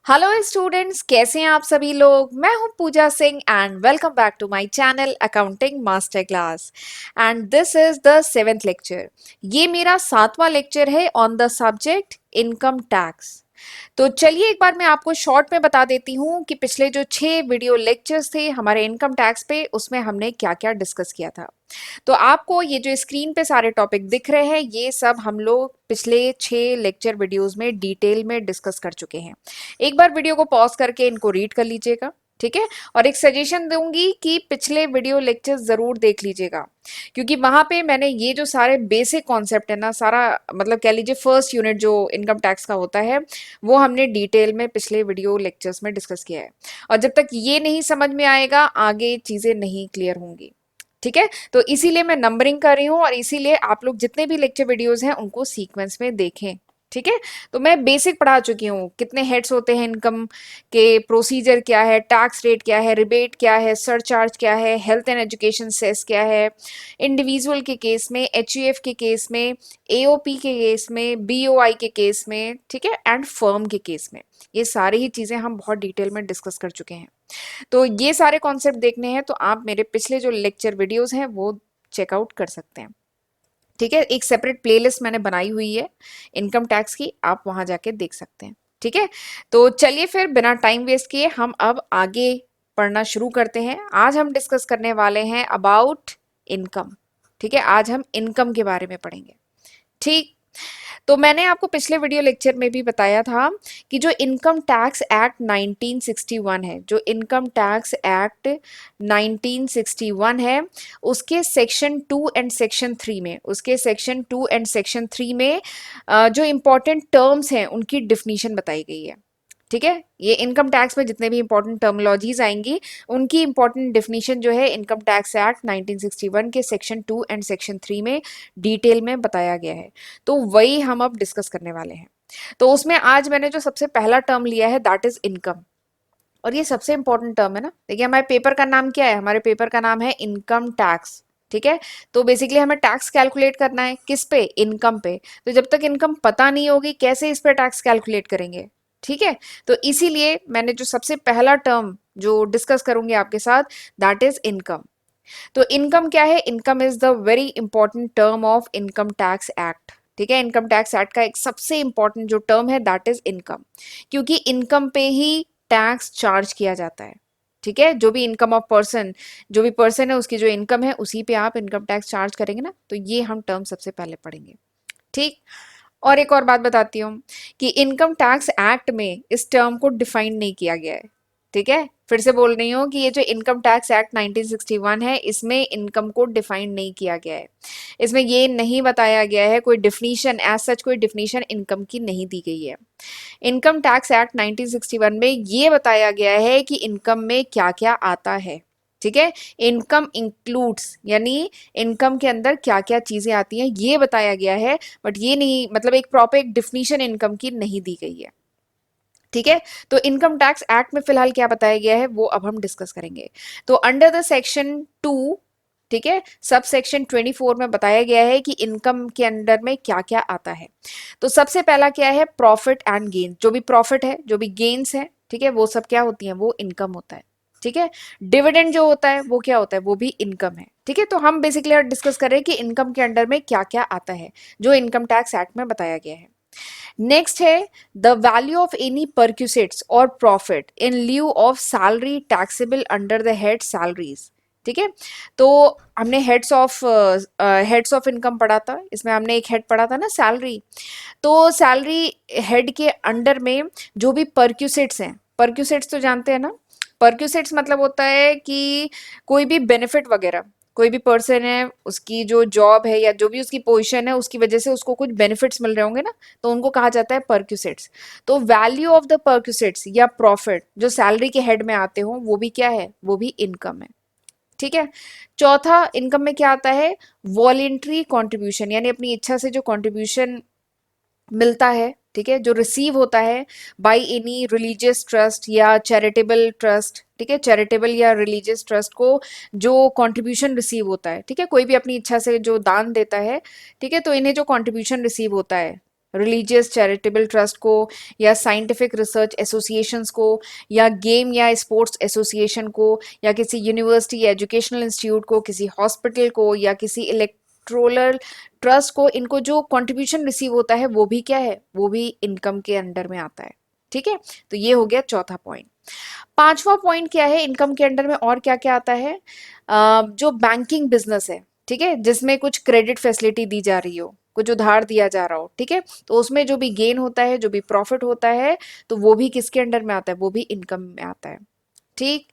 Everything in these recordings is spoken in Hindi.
हेलो स्टूडेंट्स, कैसे हैं आप सभी लोग। मैं हूं Pooja Singh and welcome back to my channel accounting master class. And this is the 7th lecture. ये मेरा 7वां लेक्चर है on the subject income tax. तो चलिए एक बार मैं आपको शॉर्ट में बता देती हूँ कि पिछले जो 6 वीडियो लेक्चर्स थे हमारे इनकम टैक्स पे, उसमें हमने क्या क्या डिस्कस किया था। तो आपको ये जो स्क्रीन पे सारे टॉपिक दिख रहे हैं, ये सब हम लोग पिछले 6 लेक्चर वीडियोस में डिटेल में डिस्कस कर चुके हैं। एक बार वीडियो को पॉज करके इनको रीड कर लीजिएगा, ठीक है। और एक सजेशन दूंगी कि पिछले वीडियो लेक्चर जरूर देख लीजिएगा, क्योंकि वहां पे मैंने ये जो सारे बेसिक कॉन्सेप्ट है ना, सारा मतलब कह लीजिए फर्स्ट यूनिट जो इनकम टैक्स का होता है, वो हमने डिटेल में पिछले वीडियो लेक्चर्स में डिस्कस किया है। और जब तक ये नहीं समझ में आएगा, आगे चीजें नहीं क्लियर होंगी, ठीक है। तो इसीलिए मैं नंबरिंग कर रही हूँ और इसीलिए आप लोग जितने भी लेक्चर वीडियोस हैं उनको सीक्वेंस में देखें, ठीक है। तो मैं बेसिक पढ़ा चुकी हूँ, कितने हेड्स होते हैं इनकम के, प्रोसीजर क्या है, टैक्स रेट क्या है, रिबेट क्या है, सरचार्ज क्या है, हेल्थ एंड एजुकेशन सेस क्या है, इंडिविजुअल के केस में, एचयूएफ के केस में, एओपी के केस में, बीओआई के केस में, ठीक है, एंड फर्म के केस में। ये सारी ही चीजें हम बहुत डिटेल में डिस्कस कर चुके हैं। तो ये सारे कॉन्सेप्ट देखने हैं तो आप मेरे पिछले जो लेक्चर वीडियोस हैं वो चेकआउट कर सकते हैं, ठीक है। एक सेपरेट प्लेलिस्ट मैंने बनाई हुई है इनकम टैक्स की, आप वहां जाके देख सकते हैं, ठीक है। तो चलिए फिर बिना टाइम वेस्ट किए हम अब आगे पढ़ना शुरू करते हैं। आज हम डिस्कस करने वाले हैं अबाउट इनकम, ठीक है। आज हम इनकम के बारे में पढ़ेंगे, ठीक। तो मैंने आपको पिछले वीडियो लेक्चर में भी बताया था कि जो इनकम टैक्स एक्ट 1961 है, जो इनकम टैक्स एक्ट 1961 है, उसके सेक्शन 2 एंड सेक्शन 3 में, उसके सेक्शन 2 एंड सेक्शन 3 में जो इंपॉर्टेंट टर्म्स हैं उनकी डिफिनीशन बताई गई है, ठीक है। ये इनकम टैक्स में जितने भी इंपॉर्टेंट टर्मिनोलॉजीज आएंगी उनकी इंपॉर्टेंट डेफिनेशन जो है इनकम टैक्स एक्ट 1961 के सेक्शन 2 एंड सेक्शन 3 में डिटेल में बताया गया है। तो वही हम अब डिस्कस करने वाले हैं। तो उसमें आज मैंने जो सबसे पहला टर्म लिया है दैट इज इनकम, और ये सबसे इंपॉर्टेंट टर्म है ना। देखिए हमारे पेपर का नाम क्या है, हमारे पेपर का नाम है इनकम टैक्स, ठीक है। तो बेसिकली हमें टैक्स कैलकुलेट करना है किस पे, इनकम पे। तो जब तक इनकम पता नहीं होगी कैसे इस पे टैक्स कैलकुलेट करेंगे, ठीक है। तो इसीलिए मैंने जो सबसे पहला टर्म जो डिस्कस करूंगी आपके साथ दैट इज इनकम। तो इनकम क्या है, income is the very important term of income tax act, ठीक है। इनकम टैक्स एक्ट का एक सबसे इंपॉर्टेंट जो टर्म है दैट इज इनकम, क्योंकि इनकम पे ही टैक्स चार्ज किया जाता है, ठीक है। जो भी इनकम ऑफ पर्सन, जो भी पर्सन है उसकी जो इनकम है उसी पे आप इनकम टैक्स चार्ज करेंगे ना। तो ये हम टर्म सबसे पहले पढ़ेंगे, ठीक। और एक और बात बताती हूँ कि इनकम टैक्स एक्ट में इस टर्म को डिफाइन नहीं किया गया है, ठीक है। फिर से बोल रही हूँ कि ये जो इनकम टैक्स एक्ट 1961 है इसमें इनकम को डिफाइन नहीं किया गया है। इसमें ये नहीं बताया गया है, कोई डिफिनीशन एज सच कोई डिफिनीशन इनकम की नहीं दी गई है। इनकम टैक्स एक्ट 1961 में ये बताया गया है कि इनकम में क्या क्या आता है, ठीक है। इनकम इंक्लूड्स यानी इनकम के अंदर क्या क्या चीजें आती हैं ये बताया गया है, बट ये नहीं मतलब एक प्रॉपर एक डिफिनीशन इनकम की नहीं दी गई है, ठीक है। तो इनकम टैक्स एक्ट में फिलहाल क्या बताया गया है वो अब हम डिस्कस करेंगे। तो अंडर द सेक्शन 2, ठीक है, सब सेक्शन 24 में बताया गया है कि इनकम के अंडर में क्या क्या आता है। तो सबसे पहला क्या है, प्रॉफिट एंड गेन। जो भी प्रॉफिट है, जो भी गेन्स है, ठीक है, वो सब क्या होती है, वो इनकम होता है, ठीक है। डिविडेंड जो होता है वो क्या होता है, वो भी इनकम है, ठीक है। तो हम बेसिकली डिस्कस कर रहे हैं कि इनकम के अंडर में क्या क्या आता है जो इनकम टैक्स एक्ट में बताया गया है। नेक्स्ट है द वैल्यू ऑफ एनी परक्यूसिट्स और profit in lieu of salary taxable under the head salaries, ठीक है। तो हमने हेड्स ऑफ इनकम पढ़ा था, इसमें हमने एक हेड पढ़ा था ना, सैलरी। तो सैलरी हेड के अंडर में जो भी परक्यूसिट्स हैं, परक्यूसिट्स तो जानते हैं ना। परक्यूसिट्स मतलब होता है कि कोई भी बेनिफिट वगैरह, कोई भी पर्सन है उसकी जो जॉब है या जो भी उसकी पोजीशन है उसकी वजह से उसको कुछ बेनिफिट्स मिल रहे होंगे ना, तो उनको कहा जाता है परक्यूसिट्स। तो वैल्यू ऑफ द परक्यूसिट्स या प्रॉफिट जो सैलरी के हेड में आते हो वो भी क्या है, वो भी इनकम है, ठीक है। चौथा इनकम में क्या आता है, वॉलेंट्री कॉन्ट्रीब्यूशन, यानी अपनी इच्छा से जो कॉन्ट्रीब्यूशन मिलता है, ठीक है, जो रिसीव होता है बाय एनी रिलीजियस ट्रस्ट या चैरिटेबल ट्रस्ट, ठीक है, चैरिटेबल या रिलीजियस ट्रस्ट को जो कंट्रीब्यूशन रिसीव होता है, ठीक है, कोई भी अपनी इच्छा से जो दान देता है, ठीक है, तो इन्हें जो कंट्रीब्यूशन रिसीव होता है, रिलीजियस चैरिटेबल ट्रस्ट को, या साइंटिफिक रिसर्च एसोसिएशंस को, या गेम या स्पोर्ट्स एसोसिएशन को, या किसी यूनिवर्सिटी या एजुकेशनल इंस्टीट्यूट को, किसी हॉस्पिटल को, या किसी इलेक्ट्रोलर ट्रस्ट को, इनको जो कंट्रीब्यूशन रिसीव होता है वो भी क्या है, वो भी इनकम के अंडर में आता है। ठीक है, तो ये हो गया चौथा पॉइंट। पांचवा पॉइंट क्या है, इनकम के अंडर में और क्या क्या आता है? जो बैंकिंग बिजनेस है, ठीक है, जिसमें कुछ क्रेडिट फैसिलिटी दी जा रही हो, कुछ उधार दिया जा रहा हो, ठीक है, तो उसमें जो भी गेन होता है, जो भी प्रॉफिट होता है, तो वो भी किसके अंडर में आता है, वो भी इनकम में आता है। ठीक,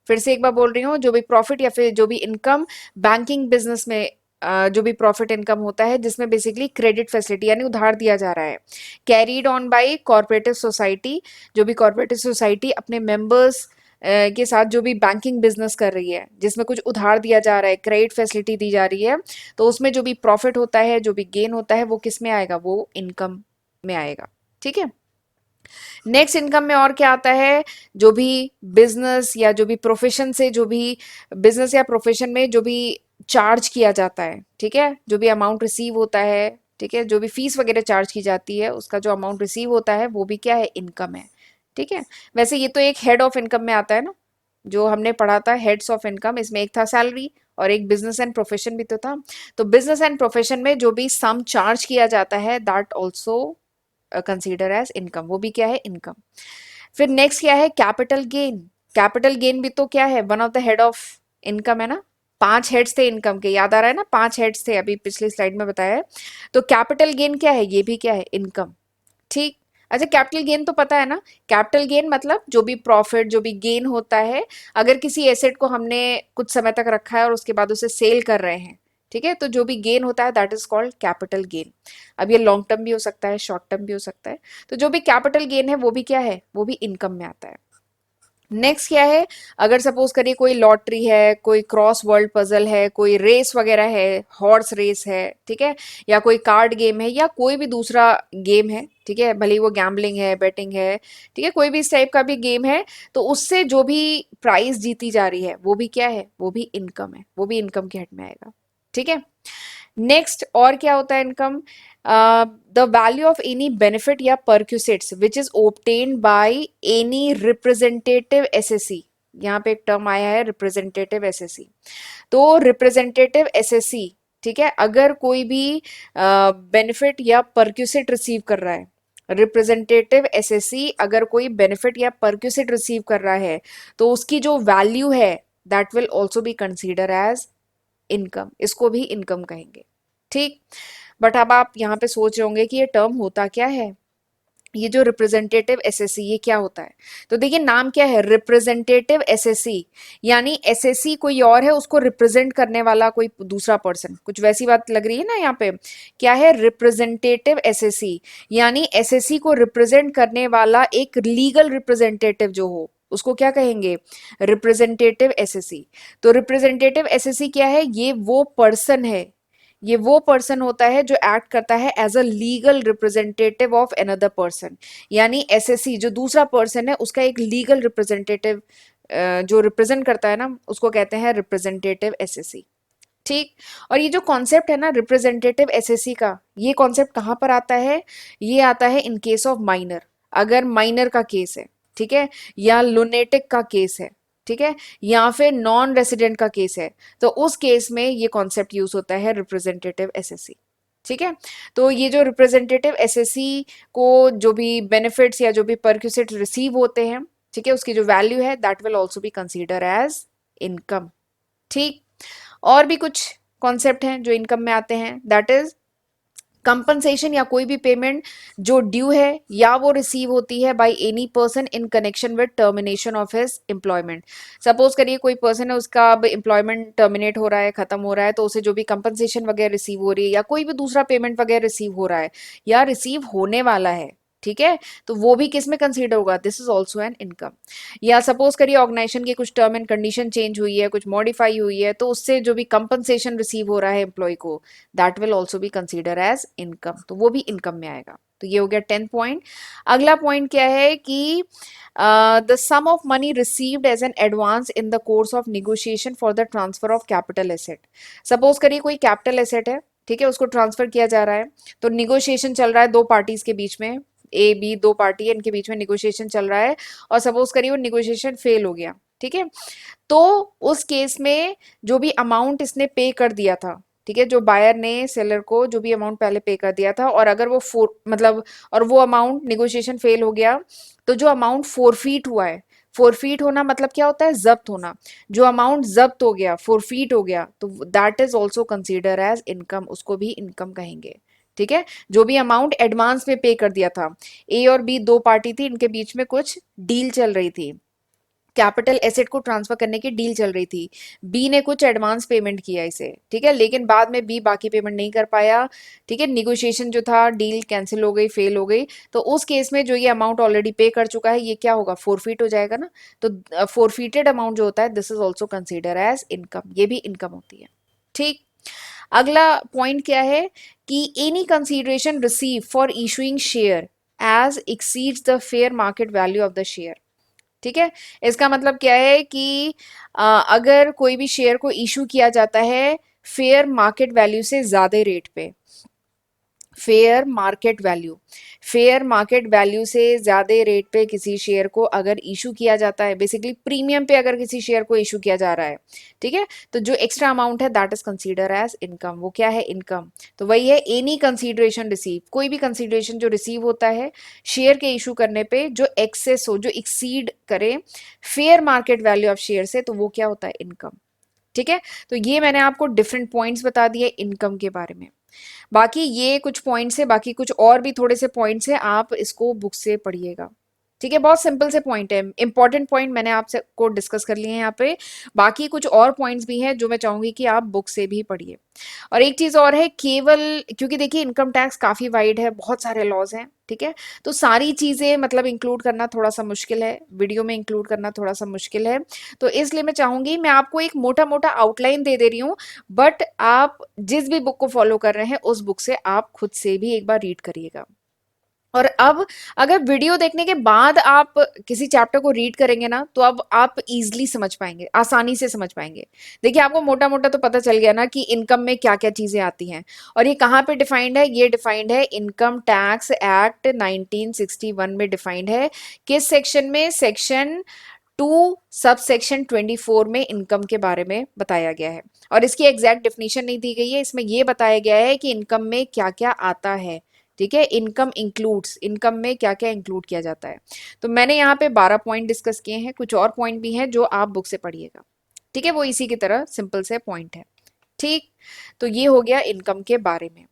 फिर से एक बार बोल रही हूँ, जो भी प्रॉफिट या फिर जो भी इनकम बैंकिंग बिजनेस में जो भी प्रॉफिट इनकम होता है जिसमें बेसिकली क्रेडिट फैसिलिटी यानी उधार दिया जा रहा है, carried on by cooperative society, जो भी कॉर्पोरेटिव सोसाइटी अपने मेंबर्स के साथ जो भी बैंकिंग बिजनेस कर रही है, जिसमें कुछ उधार दिया जा रहा है, क्रेडिट फैसिलिटी दी जा रही है, तो उसमें जो भी प्रॉफिट होता है, जो भी गेन होता है, वो किस में आएगा, वो इनकम में आएगा। ठीक है, नेक्स्ट इनकम में और क्या आता है, जो भी बिजनेस या जो भी प्रोफेशन से, जो भी बिजनेस या प्रोफेशन में जो भी चार्ज किया जाता है, ठीक है, जो भी अमाउंट रिसीव होता है, ठीक है, जो भी फीस वगैरह चार्ज की जाती है, उसका जो अमाउंट रिसीव होता है वो भी क्या है, इनकम है। ठीक है, वैसे ये तो एक हेड ऑफ इनकम में आता है ना, जो हमने पढ़ा था हेड्स ऑफ इनकम, इसमें एक था सैलरी और एक बिजनेस एंड प्रोफेशन भी तो था। तो बिजनेस एंड प्रोफेशन में जो भी सम चार्ज किया जाता है that also consider as income, वो भी क्या है, इनकम। फिर नेक्स्ट क्या है, कैपिटल गेन। कैपिटल गेन भी तो क्या है, one of the head of income है ना। पांच हेड्स थे इनकम के, याद आ रहा है ना, पांच हेड्स थे, अभी पिछली स्लाइड में बताया है। तो कैपिटल गेन क्या है, ये भी क्या है, इनकम। ठीक, अच्छा कैपिटल गेन तो पता है ना, कैपिटल गेन मतलब जो भी प्रॉफिट, जो भी गेन होता है, अगर किसी एसेट को हमने कुछ समय तक रखा है और उसके बाद उसे सेल कर रहे हैं, ठीक है, तो जो भी गेन होता है that is called capital gain. अब ये लॉन्ग टर्म भी हो सकता है, शॉर्ट टर्म भी हो सकता है, तो जो भी कैपिटल गेन है वो भी क्या है, वो भी इनकम में आता है। नेक्स्ट क्या है, अगर सपोज करिए कोई लॉटरी है, कोई क्रॉस वर्ल्ड पजल है, कोई रेस वगैरह है, हॉर्स रेस है, ठीक है, या कोई कार्ड गेम है, या कोई भी दूसरा गेम है, ठीक है, भले ही वो गैम्बलिंग है, बेटिंग है, ठीक है, कोई भी इस टाइप का भी गेम है, तो उससे जो भी प्राइस जीती जा रही है वो भी क्या है, वो भी इनकम है, वो भी इनकम के हेड में आएगा। ठीक है, नेक्स्ट और क्या होता है income, the value of any benefit या perquisites which is obtained by any representative assessee. यहाँ पे एक टर्म आया है रिप्रेजेंटेटिव एसएससी, तो रिप्रेजेंटेटिव एसएससी, ठीक है, अगर कोई भी बेनिफिट या परक्यूसिट रिसीव कर रहा है, रिप्रेजेंटेटिव एसएससी अगर कोई बेनिफिट या परक्यूसिट रिसीव कर रहा है, तो उसकी जो वैल्यू है that will also be consider as income, इसको भी इनकम कहेंगे। ठीक, बट अब आप यहाँ पे सोच रहे होंगे कि ये टर्म होता क्या है, ये जो रिप्रेजेंटेटिव एसएससी ये क्या होता है। तो देखिए नाम क्या है, रिप्रेजेंटेटिव एसएससी, यानी एसएससी कोई और है, उसको रिप्रेजेंट करने वाला कोई दूसरा पर्सन, कुछ वैसी बात लग रही है ना यहाँ पे। क्या है, रिप्रेजेंटेटिव एसएससी, यानी एसएससी को रिप्रेजेंट करने वाला एक लीगल रिप्रेजेंटेटिव जो हो उसको क्या कहेंगे, रिप्रेजेंटेटिव एसएससी। तो रिप्रेजेंटेटिव एसएससी क्या है, ये वो पर्सन है, ये वो पर्सन होता है जो एक्ट करता है as a legal representative of another person, यानी एसएससी जो दूसरा पर्सन है उसका एक लीगल रिप्रेजेंटेटिव जो रिप्रेजेंट करता है ना, उसको कहते हैं रिप्रेजेंटेटिव एसएससी। ठीक, और ये जो कॉन्सेप्ट है ना रिप्रेजेंटेटिव एसएससी का, ये कॉन्सेप्ट कहाँ पर आता है, ये आता है इन केस ऑफ माइनर, अगर माइनर का केस है, ठीक है, या लुनेटिक का केस है, ठीक है, या फिर नॉन रेसिडेंट का केस है, तो उस केस में ये कॉन्सेप्ट यूज होता है रिप्रेजेंटेटिव एसएससी। ठीक है, तो ये जो रिप्रेजेंटेटिव एसएससी को जो भी बेनिफिट्स या जो भी परक्यूसिट रिसीव होते हैं, ठीक है, उसकी जो वैल्यू है that will also be consider as income. ठीक, और भी कुछ कॉन्सेप्ट हैं जो इनकम में आते हैं, दैट इज कंपनसेशन या कोई भी पेमेंट जो ड्यू है या वो रिसीव होती है by any person in connection with termination of his employment. Suppose करिए कोई पर्सन है, उसका अब एम्प्लॉयमेंट टर्मिनेट हो रहा है, खत्म हो रहा है, तो उसे जो भी कंपनसेशन वगैरह रिसीव हो रही है या कोई भी दूसरा पेमेंट वगैरह रिसीव हो रहा है या रिसीव होने वाला है, ठीक है, तो वो भी किस में कंसीडर होगा, this is also an income. या सपोज करिए ऑर्गेनाइजेशन की कुछ टर्म एंड कंडीशन चेंज हुई है, कुछ मॉडिफाई हुई है, तो उससे जो भी कंपनसेशन रिसीव हो रहा है एम्प्लॉय को that will also be consider as income, तो वो भी इनकम में आएगा। तो ये हो गया 10 पॉइंट। अगला पॉइंट क्या है कि the sum of money received as an advance in the course of negotiation for the transfer of capital asset. Suppose करिए कोई कैपिटल एसेट है, ठीक है, उसको ट्रांसफर किया जा रहा है। तो निगोशिएशन चल रहा है दो पार्टीज के बीच में, ए बी दो पार्टी है, इनके बीच में निगोशिएशन चल रहा है, और सपोज करिए वो निगोशिएशन फेल हो गया, ठीक है। तो उस केस में जो भी अमाउंट इसने पे कर दिया था, ठीक है, जो बायर ने सेलर को जो भी अमाउंट पहले पे कर दिया था, और अगर वो मतलब और वो अमाउंट निगोशिएशन फेल हो गया, तो जो अमाउंट फोरफीट हुआ है, फोरफीट होना मतलब क्या होता है, जब्त होना, जो अमाउंट जब्त हो गया, फोरफीट हो गया, तो that is also consider as income, उसको भी इनकम कहेंगे, ठीक है। जो भी अमाउंट एडवांस में पे कर दिया था, ए और बी दो पार्टी थी, इनके बीच में कुछ डील चल रही थी, कैपिटल एसेट को ट्रांसफर करने की डील चल रही थी, बी ने कुछ एडवांस पेमेंट किया इसे, ठीक है, लेकिन बाद में बी बाकी पेमेंट नहीं कर पाया, ठीक है, निगोशिएशन जो था, डील कैंसिल हो गई, फेल हो गई, तो उस केस में जो ये अमाउंट ऑलरेडी पे कर चुका है, ये क्या होगा, फोरफीट हो जाएगा ना। तो फोरफीटेड अमाउंट जो होता है, this is also consider as income, ये भी इनकम होती है, ठीक। अगला पॉइंट क्या है कि any consideration receive for issuing share as exceeds the fair market value of the share, ठीक है। इसका मतलब क्या है कि अगर कोई भी शेयर को इशू किया जाता है फेयर मार्केट वैल्यू से ज्यादा रेट पे, fair market value, fair market value से ज्यादा रेट पे किसी शेयर को अगर इशू किया जाता है, बेसिकली प्रीमियम पे अगर किसी शेयर को इशू किया जा रहा है, ठीक है, तो जो एक्स्ट्रा अमाउंट है that is consider as income, वो क्या है, इनकम। तो वही है एनी कंसीडरेशन रिसीव, कोई भी कंसीडरेशन जो रिसीव होता है शेयर के इशू करने पे, जो एक्सेस हो, जो एक्सीड करे fair market value of share से, तो वो क्या होता है, इनकम, ठीक है। तो ये मैंने आपको डिफरेंट पॉइंट्स बता दिए इनकम के बारे में। बाकी ये कुछ पॉइंट्स है, बाकी कुछ और भी थोड़े से पॉइंट्स है, आप इसको बुक से पढ़िएगा, ठीक है। बहुत सिंपल से पॉइंट है, इंपॉर्टेंट पॉइंट मैंने आपसे को डिस्कस कर लिए हैं यहाँ पे। बाकी कुछ और पॉइंट्स भी हैं जो मैं चाहूंगी कि आप बुक से भी पढ़िए। और एक चीज और है, केवल क्योंकि देखिए इनकम टैक्स काफी वाइड है, बहुत सारे लॉज हैं, ठीक है, तो सारी चीजें मतलब इंक्लूड करना थोड़ा सा मुश्किल है, वीडियो में इंक्लूड करना थोड़ा सा मुश्किल है, तो इसलिए मैं चाहूंगी, मैं आपको एक मोटा मोटा आउटलाइन दे दे रही हूँ, बट आप जिस भी बुक को फॉलो कर रहे हैं उस बुक से आप खुद से भी एक बार रीड करिएगा। और अब अगर वीडियो देखने के बाद आप किसी चैप्टर को रीड करेंगे ना, तो अब आप इजीली समझ पाएंगे, आसानी से समझ पाएंगे। देखिए आपको मोटा मोटा तो पता चल गया ना कि इनकम में क्या क्या चीजें आती हैं, और ये कहाँ पे डिफाइंड है, ये डिफाइंड है इनकम टैक्स एक्ट 1961 में डिफाइंड है। किस सेक्शन में, सेक्शन 2 सब सेक्शन 24 में इनकम के बारे में बताया गया है। और इसकी एग्जैक्ट डेफिनेशन नहीं दी गई है, इसमें यह बताया गया है कि इनकम में क्या क्या आता है, ठीक है, इनकम इंक्लूड्स, इनकम में क्या क्या इंक्लूड किया जाता है। तो मैंने यहाँ पे 12 पॉइंट डिस्कस किए हैं, कुछ और पॉइंट भी हैं जो आप बुक से पढ़िएगा, ठीक है, वो इसी की तरह सिंपल से पॉइंट है, ठीक। तो ये हो गया इनकम के बारे में।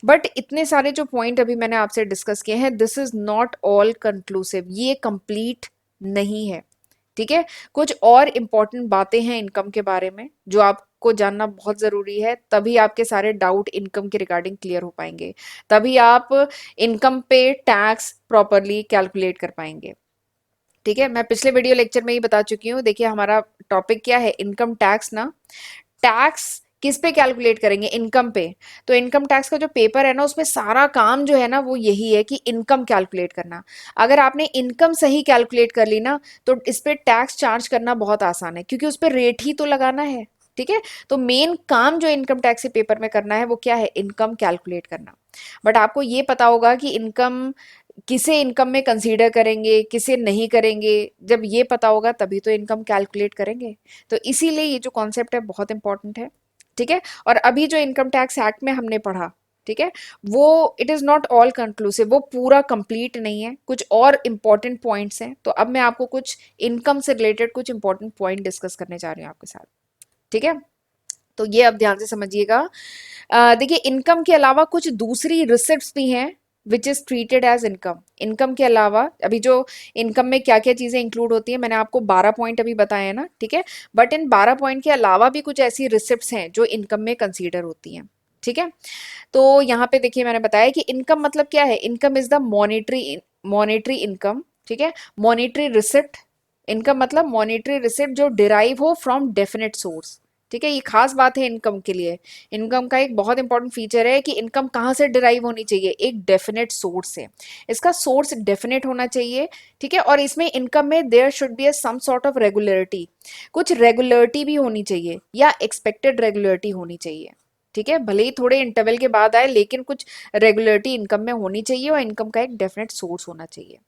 बट इतने सारे जो पॉइंट अभी मैंने आपसे डिस्कस किए हैं, this is not all conclusive, ये कंप्लीट नहीं है, ठीक है। कुछ और इंपॉर्टेंट बातें हैं इनकम के बारे में जो आपको जानना बहुत जरूरी है, तभी आपके सारे डाउट इनकम के रिगार्डिंग क्लियर हो पाएंगे, तभी आप इनकम पे टैक्स प्रॉपरली कैलकुलेट कर पाएंगे, ठीक है। मैं पिछले वीडियो लेक्चर में ही बता चुकी हूँ, देखिए हमारा टॉपिक क्या है, इनकम टैक्स ना, टैक्स किस पे कैलकुलेट करेंगे, इनकम पे। तो इनकम टैक्स का जो पेपर है ना, उसमें सारा काम जो है ना वो यही है कि इनकम कैलकुलेट करना। अगर आपने इनकम सही कैलकुलेट कर ली ना, तो इस पे टैक्स चार्ज करना बहुत आसान है, क्योंकि उस पर रेट ही तो लगाना है, ठीक है। तो मेन काम जो इनकम टैक्स के पेपर में करना है वो क्या है, इनकम कैलकुलेट करना। बट आपको ये पता होगा कि इनकम किसे इनकम में कंसीडर करेंगे, किसे नहीं करेंगे, जब ये पता होगा तभी तो इनकम कैलकुलेट करेंगे। तो इसीलिए ये जो कॉन्सेप्ट है बहुत इंपॉर्टेंट है, ठीक है। और अभी जो इनकम टैक्स एक्ट में हमने पढ़ा, ठीक है, वो it is not all conclusive, वो पूरा कंप्लीट नहीं है, कुछ और इंपॉर्टेंट पॉइंट्स हैं। तो अब मैं आपको कुछ इनकम से रिलेटेड कुछ इंपॉर्टेंट पॉइंट डिस्कस करने जा रही हूँ आपके साथ, ठीक है। तो ये अब ध्यान से समझिएगा। देखिए इनकम के अलावा कुछ दूसरी रिसिप्ट्स भी हैं which is treated as income. Income के अलावा अभी जो इनकम में क्या क्या चीजें इंक्लूड होती हैं, मैंने आपको 12 पॉइंट अभी बताए हैं ना, ठीक है। बट इन 12 पॉइंट के अलावा भी कुछ ऐसी रिसिप्ट्स हैं जो इनकम में कंसीडर होती हैं, ठीक है। तो यहाँ पे देखिए मैंने बताया कि इनकम मतलब क्या है, income is the monetary income, ठीक है, मॉनेटरी रिसिप्ट। इनकम मतलब मॉनेटरी रिसिप्ट जो डिराइव हो फ्रॉम डेफिनेट सोर्स, ठीक है। ये खास बात है इनकम के लिए, इनकम का एक बहुत इंपॉर्टेंट फीचर है कि इनकम कहाँ से डिराइव होनी चाहिए, एक डेफिनेट सोर्स से, इसका सोर्स डेफिनेट होना चाहिए, ठीक है। और इसमें इनकम में there should be some sort of regularity, कुछ रेगुलरिटी भी होनी चाहिए या एक्सपेक्टेड रेगुलरिटी होनी चाहिए, ठीक है, भले ही थोड़े इंटरवल के बाद आए लेकिन कुछ रेगुलरिटी इनकम में होनी चाहिए और इनकम का एक डेफिनेट सोर्स होना चाहिए।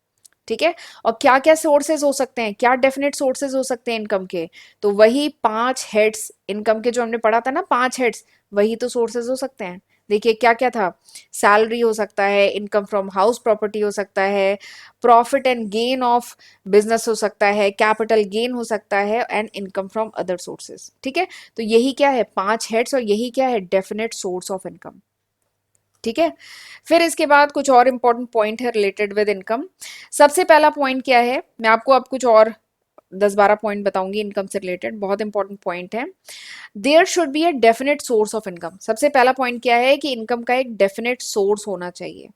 ठीक है, और क्या क्या सोर्सेज हो सकते हैं, क्या डेफिनेट सोर्सेज हो सकते हैं इनकम के, तो वही 5 हेड्स इनकम के जो हमने पढ़ा था ना, 5 हेड्स, वही तो सोर्सेज हो सकते हैं। देखिए क्या क्या था, सैलरी हो सकता है, इनकम फ्रॉम हाउस प्रॉपर्टी हो सकता है, profit and gain of business हो सकता है, कैपिटल गेन हो सकता है, and income from other sources. ठीक है, तो यही क्या है, 5 हेड्स, और यही क्या है, डेफिनेट सोर्स ऑफ इनकम। ठीक है, फिर इसके बाद कुछ और इंपॉर्टेंट पॉइंट है रिलेटेड विद इनकम। सबसे पहला पॉइंट क्या है, मैं आपको अब कुछ और 10-12 पॉइंट बताऊंगी इनकम से रिलेटेड, बहुत इंपॉर्टेंट पॉइंट है। There should be a definite source of income. सबसे पहला पॉइंट क्या है कि इनकम का एक डेफिनेट सोर्स होना चाहिए।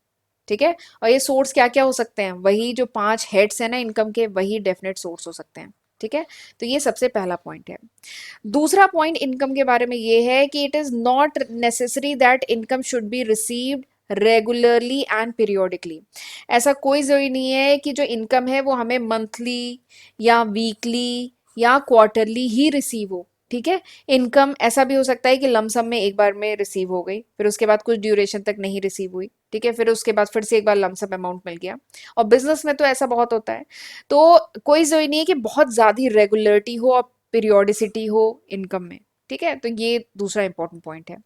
ठीक है, और ये सोर्स क्या क्या हो सकते हैं, वही जो 5 हेड्स है ना इनकम के, वही डेफिनेट सोर्स हो सकते हैं। ठीक है, तो ये सबसे पहला पॉइंट है। दूसरा पॉइंट इनकम के बारे में ये है कि it is not necessary that income should be received regularly and periodically. ऐसा कोई जरूरी नहीं है कि जो इनकम है वो हमें मंथली या वीकली या क्वार्टरली ही रिसीव हो। ठीक है, इनकम ऐसा भी हो सकता है कि लमसम में एक बार में रिसीव हो गई, फिर उसके बाद कुछ ड्यूरेशन तक नहीं रिसीव हुई। ठीक है, फिर उसके बाद फिर से एक बार लमसम अमाउंट मिल गया, और बिजनेस में तो ऐसा बहुत होता है। तो कोई जरूरी नहीं है कि बहुत ज्यादा रेगुलरिटी हो और पीरियोडिसिटी हो इनकम में। ठीक है, तो ये दूसरा इंपॉर्टेंट पॉइंट है।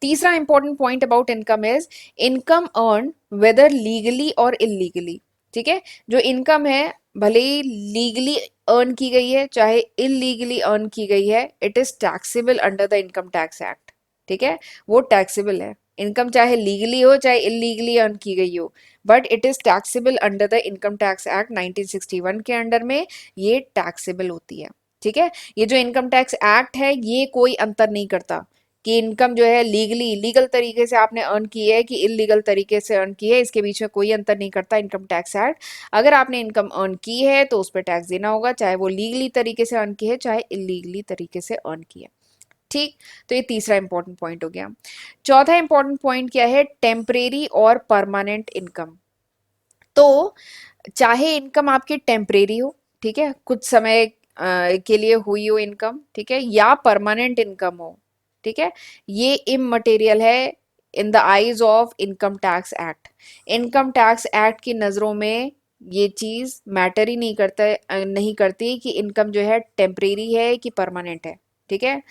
तीसरा important point about income is income earn whether legally और इलीगली। ठीक है, जो इनकम है भले ही लीगली अर्न की गई है चाहे इलीगली अर्न की गई है, it is taxable under the income tax act. ठीक है, वो टैक्सेबल है, इनकम चाहे लीगली हो चाहे इलीगली अर्न की गई हो, but it is taxable under the income tax act 1961 के अंडर में ये टैक्सेबल होती है। ठीक है, ये जो इनकम टैक्स एक्ट है ये कोई अंतर नहीं करता कि इनकम जो है लीगली लीगल तरीके से आपने अर्न की है कि इलीगल तरीके से अर्न की है, इसके बीच में कोई अंतर नहीं करता इनकम टैक्स एक्ट। अगर आपने इनकम अर्न की है तो उस पर टैक्स देना होगा, चाहे वो लीगली तरीके से अर्न की है चाहे इलीगली तरीके से अर्न की है। ठीक, तो ये तीसरा इंपॉर्टेंट पॉइंट हो गया। चौथा इंपॉर्टेंट पॉइंट क्या है, टेम्परेरी और परमानेंट इनकम। तो चाहे इनकम आपकी टेम्परेरी हो, ठीक है, कुछ समय के लिए हुई हो इनकम, ठीक है, या परमानेंट इनकम हो, ठीक है, ये इममटेरियल है in the eyes of income tax act. Income tax act की नज़रों में ये चीज़ मैटर ही नहीं करता नहीं करती कि इनकम जो है टेम्परेरी है कि परमानेंट है। ठीक है,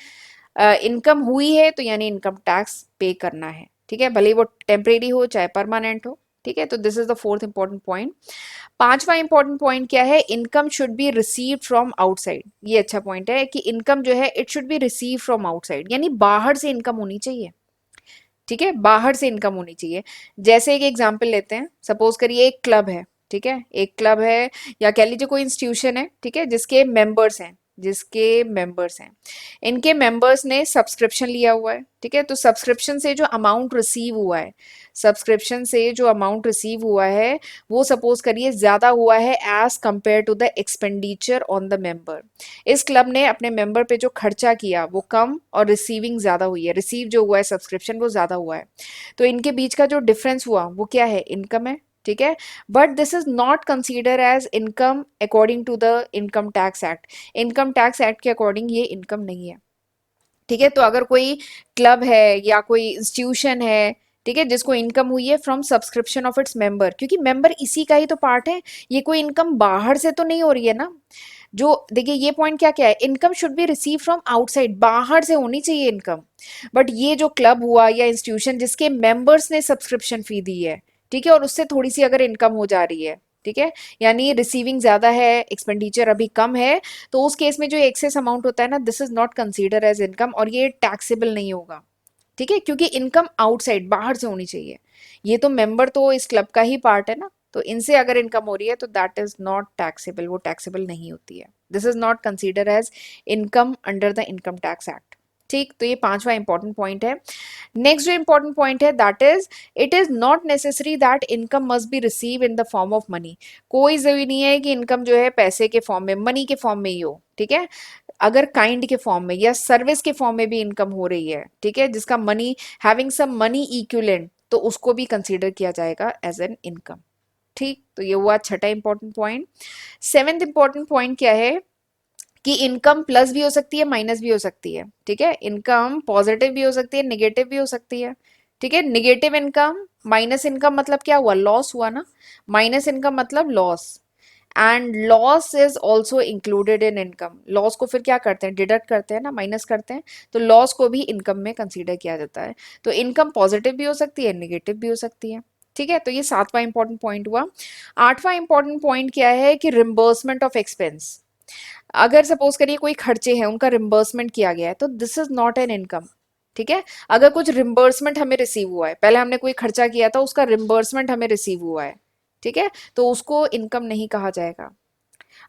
इनकम हुई है तो यानी इनकम टैक्स पे करना है। ठीक है, भले ही वो टेम्परेरी हो चाहे परमानेंट हो। ठीक है, तो this is the fourth important point. पांचवा इंपॉर्टेंट पॉइंट क्या है, income should be received from outside. ये अच्छा पॉइंट है कि इनकम जो है it should be receive from outside, यानी बाहर से इनकम होनी चाहिए। ठीक है, बाहर से इनकम होनी चाहिए। जैसे एक एग्जांपल लेते हैं, सपोज करिए एक क्लब है। ठीक है, एक क्लब है या कह लीजिए कोई इंस्टीट्यूशन है, ठीक है, जिसके मेंबर्स हैं इनके मेंबर्स ने सब्सक्रिप्शन लिया हुआ है। ठीक है, तो सब्सक्रिप्शन से जो अमाउंट रिसीव हुआ है वो सपोज करिए ज्यादा हुआ है as compare to the expenditure on the member. इस क्लब ने अपने मेंबर पे जो खर्चा किया वो कम और रिसीविंग ज्यादा हुई है, रिसीव जो हुआ है सब्सक्रिप्शन वो ज्यादा हुआ है। तो इनके बीच का जो डिफरेंस हुआ वो क्या है, इनकम है। ठीक है, but this is not consider as income according to the income tax act. Income tax act के अकॉर्डिंग ये इनकम नहीं है। ठीक है, तो अगर कोई क्लब है या कोई इंस्टीट्यूशन है, ठीक है, जिसको इनकम हुई है from subscription of its member, क्योंकि मेंबर इसी का ही तो पार्ट है, ये कोई इनकम बाहर से तो नहीं हो रही है ना। जो देखिए ये पॉइंट क्या क्या है, income should be receive from outside, बाहर से होनी चाहिए इनकम। बट ये जो क्लब हुआ या इंस्टीट्यूशन जिसके मेंबर्स ने सब्सक्रिप्शन फी दी है, ठीक है, और उससे थोड़ी सी अगर इनकम हो जा रही है, ठीक है, यानी रिसीविंग ज्यादा है एक्सपेंडिचर अभी कम है, तो उस केस में जो एक्सेस अमाउंट होता है ना, this is not consider as income और ये टैक्सेबल नहीं होगा। ठीक है, क्योंकि इनकम आउटसाइड बाहर से होनी चाहिए। ये तो मेंबर तो इस क्लब का ही पार्ट है ना, तो इनसे अगर इनकम हो रही है तो दैट इज नॉट टैक्सेबल, वो टैक्सेबल नहीं होती है। This is not consider as income under the income tax act. ठीक, तो ये पांचवा इंपॉर्टेंट पॉइंट है। नेक्स्ट जो इंपॉर्टेंट पॉइंट है that is it is not necessary that income must be receive in the form of money. कोई जरूरी नहीं है कि इनकम जो है पैसे के फॉर्म में, मनी के फॉर्म में ही हो। ठीक है, अगर काइंड के फॉर्म में या सर्विस के फॉर्म में भी इनकम हो रही है, ठीक है, जिसका money having some money equivalent, तो उसको भी कंसीडर किया जाएगा एज एन इनकम। ठीक, तो ये हुआ छठा important point. Seventh important point क्या है कि इनकम प्लस भी हो सकती है, माइनस भी हो सकती है, ठीक है। इनकम पॉजिटिव भी हो सकती है, निगेटिव भी हो सकती है, ठीक है। निगेटिव इनकम, माइनस इनकम मतलब क्या हुआ, लॉस हुआ ना, माइनस इनकम मतलब loss. And loss is also included in income. Loss को फिर क्या करते हैं, डिडक्ट करते हैं ना, माइनस करते हैं, तो लॉस को भी इनकम में कंसीडर किया जाता है। तो इनकम पॉजिटिव भी हो सकती है, निगेटिव भी हो सकती है, ठीक है। तो ये 7वां इंपॉर्टेंट पॉइंट हुआ। 8वां इंपॉर्टेंट पॉइंट क्या है कि रिम्बर्समेंट ऑफ एक्सपेंस। अगर सपोज करिए कोई खर्चे हैं उनका रिम्बर्समेंट किया गया है तो this is not an income, ठीक है। अगर कुछ रिम्बर्समेंट हमें रिसीव हुआ है, पहले हमने कोई खर्चा किया था उसका रिम्बर्समेंट हमें रिसीव हुआ है, ठीक है, तो उसको इनकम नहीं कहा जाएगा।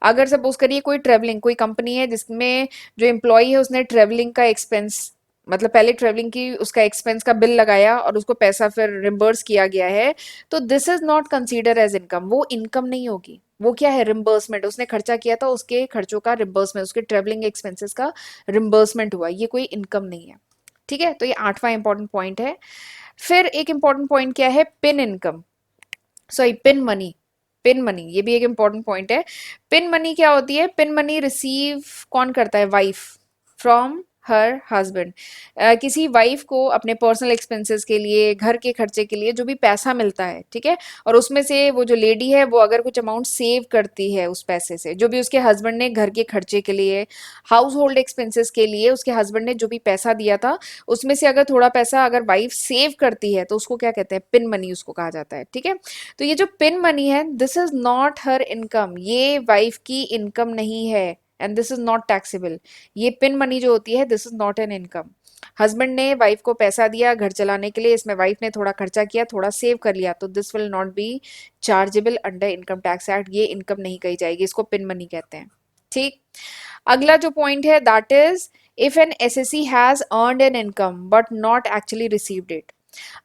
अगर सपोज करिए कोई ट्रेवलिंग, कोई कंपनी है जिसमें जो एम्प्लॉय है उसने ट्रेवलिंग का एक्सपेंस, मतलब पहले ट्रेवलिंग की उसका एक्सपेंस का बिल लगाया और उसको पैसा फिर रिम्बर्स किया गया है, तो this is not consider as income, वो इनकम नहीं होगी। वो क्या है, रिम्बर्समेंट, उसने खर्चा किया था उसके खर्चों का रिम्बर्समेंट, उसके ट्रेवलिंग एक्सपेंसेस का रिम्बर्समेंट हुआ, ये कोई इनकम नहीं है, ठीक है। तो ये 8वां इंपॉर्टेंट पॉइंट है। फिर एक इंपॉर्टेंट पॉइंट क्या है, pin income, sorry pin money. Pin money ये भी एक इंपॉर्टेंट पॉइंट है। पिन मनी क्या होती है, पिन मनी रिसीव कौन करता है, वाइफ फ्रॉम हर हस्बैंड। किसी वाइफ को अपने पर्सनल एक्सपेंसेस के लिए, घर के खर्चे के लिए जो भी पैसा मिलता है, ठीक है, और उसमें से वो जो लेडी है वो अगर कुछ अमाउंट सेव करती है उस पैसे से, जो भी उसके हस्बैंड ने घर के खर्चे के लिए, हाउस होल्ड एक्सपेंसेस के लिए उसके हस्बैंड ने जो भी पैसा दिया था, उसमें से अगर थोड़ा पैसा अगर वाइफ सेव करती है तो उसको क्या कहते हैं, पिन मनी उसको कहा जाता है, ठीक है। तो ये जो पिन मनी है this is not her income, ये वाइफ की इनकम नहीं है, and this is not taxable. ये पिन मनी जो होती है this is not an income. Husband ने वाइफ को पैसा दिया घर चलाने के लिए, इसमें वाइफ ने थोड़ा खर्चा किया, थोड़ा सेव कर लिया, तो this will not be chargeable under income tax act, ये इनकम नहीं कही जाएगी, इसको पिन मनी कहते हैं, ठीक। अगला जो पॉइंट है that is if an assessee has earned an income but not actually received it.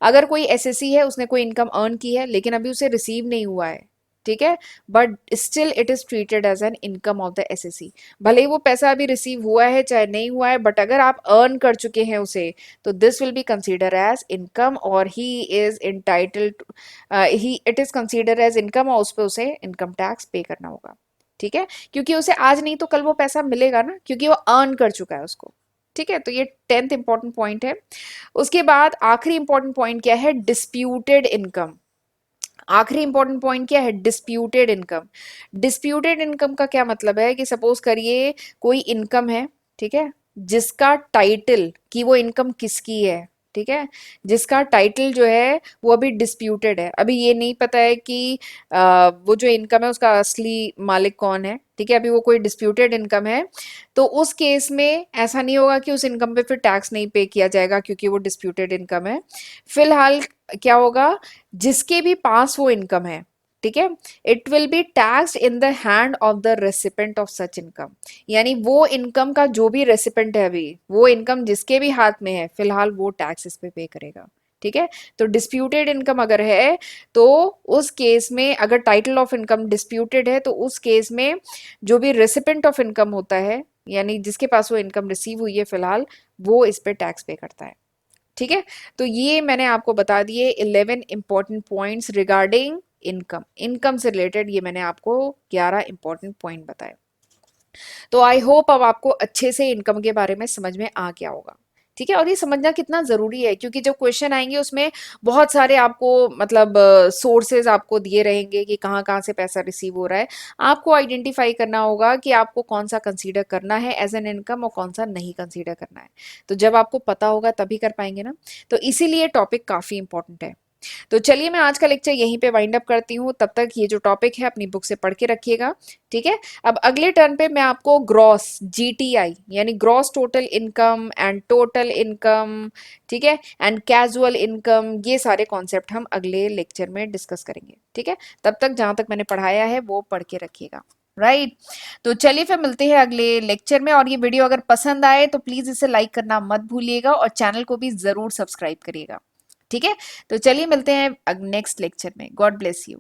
अगर कोई एसएससी है उसने कोई इनकम अर्न की है लेकिन अभी उसे रिसीव नहीं हुआ है, ठीक है, but still it is treated as an income of the assessee. भले ही वो पैसा अभी रिसीव हुआ है चाहे नहीं हुआ है, बट अगर आप अर्न कर चुके हैं उसे तो this will be consider as income, और he is entitled, he it is consider as income, और उस पर उसे इनकम टैक्स पे करना होगा, ठीक है, क्योंकि उसे आज नहीं तो कल वो पैसा मिलेगा ना, क्योंकि वो अर्न कर चुका है उसको, ठीक है। तो ये 10th इंपॉर्टेंट पॉइंट है। उसके बाद आखिरी इंपॉर्टेंट पॉइंट क्या है, डिस्प्यूटेड इनकम। आखिरी इंपॉर्टेंट पॉइंट क्या है, डिस्प्यूटेड इनकम। डिस्प्यूटेड इनकम का क्या मतलब है कि सपोज करिए कोई इनकम है, ठीक है, जिसका टाइटल कि वो इनकम किसकी है, ठीक है, जिसका टाइटल जो है वो अभी डिस्प्यूटेड है, अभी ये नहीं पता है कि वो जो इनकम है उसका असली मालिक कौन है, ठीक है, अभी वो कोई डिस्प्यूटेड इनकम है, तो उस केस में ऐसा नहीं होगा कि उस इनकम पे फिर टैक्स नहीं पे किया जाएगा क्योंकि वो डिस्प्यूटेड इनकम है। फिलहाल क्या होगा, जिसके भी पास वो इनकम है, ठीक है, it will be taxed in the hand of the recipient of such income. यानी वो इनकम का जो भी रेसिपेंट है, अभी वो इनकम जिसके भी हाथ में है फिलहाल वो टैक्स इस पे करेगा, ठीक है। तो डिस्प्यूटेड इनकम अगर है तो उस केस में, अगर टाइटल ऑफ इनकम डिस्प्यूटेड है तो उस केस में जो भी रेसिपेंट ऑफ इनकम होता है, यानी जिसके पास वो इनकम रिसीव हुई है फिलहाल, वो इस पे टैक्स पे करता है, ठीक है। तो ये मैंने आपको बता दिए 11 important points regarding income. Income से रिलेटेड ये मैंने आपको 11 इंपॉर्टेंट पॉइंट बताए। तो आई होप अब आपको अच्छे से इनकम के बारे में समझ में आ गया होगा, ठीक है। और ये समझना कितना जरूरी है क्योंकि जब क्वेश्चन आएंगे उसमें बहुत सारे आपको मतलब सोर्सेज आपको दिए रहेंगे कि कहाँ कहाँ से पैसा रिसीव हो रहा है। आपको आइडेंटिफाई करना होगा कि आपको कौन सा कंसीडर करना है एज एन इनकम और कौन सा नहीं कंसीडर करना है। तो जब आपको पता होगा तभी कर पाएंगे ना। तो इसीलिए टॉपिक काफी इंपॉर्टेंट है। तो चलिए मैं आज का लेक्चर यहीं पे वाइंड अप करती हूँ, तब तक ये जो टॉपिक है अपनी बुक से पढ़ के रखिएगा, ठीक है। अब अगले टर्न पे मैं आपको ग्रॉस जीटीआई यानी gross total income and total income, ठीक है, एंड कैजुअल इनकम, ये सारे कॉन्सेप्ट हम अगले लेक्चर में डिस्कस करेंगे, ठीक है। तब तक जहां तक मैंने पढ़ाया है वो पढ़ के रखिएगा, राइट तो चलिए फिर मिलते हैं अगले लेक्चर में। और ये वीडियो अगर पसंद आए तो प्लीज इसे लाइक करना मत भूलिएगा और चैनल को भी जरूर सब्सक्राइब करिएगा, ठीक है। तो चलिए मिलते हैं नेक्स्ट लेक्चर में। God bless you.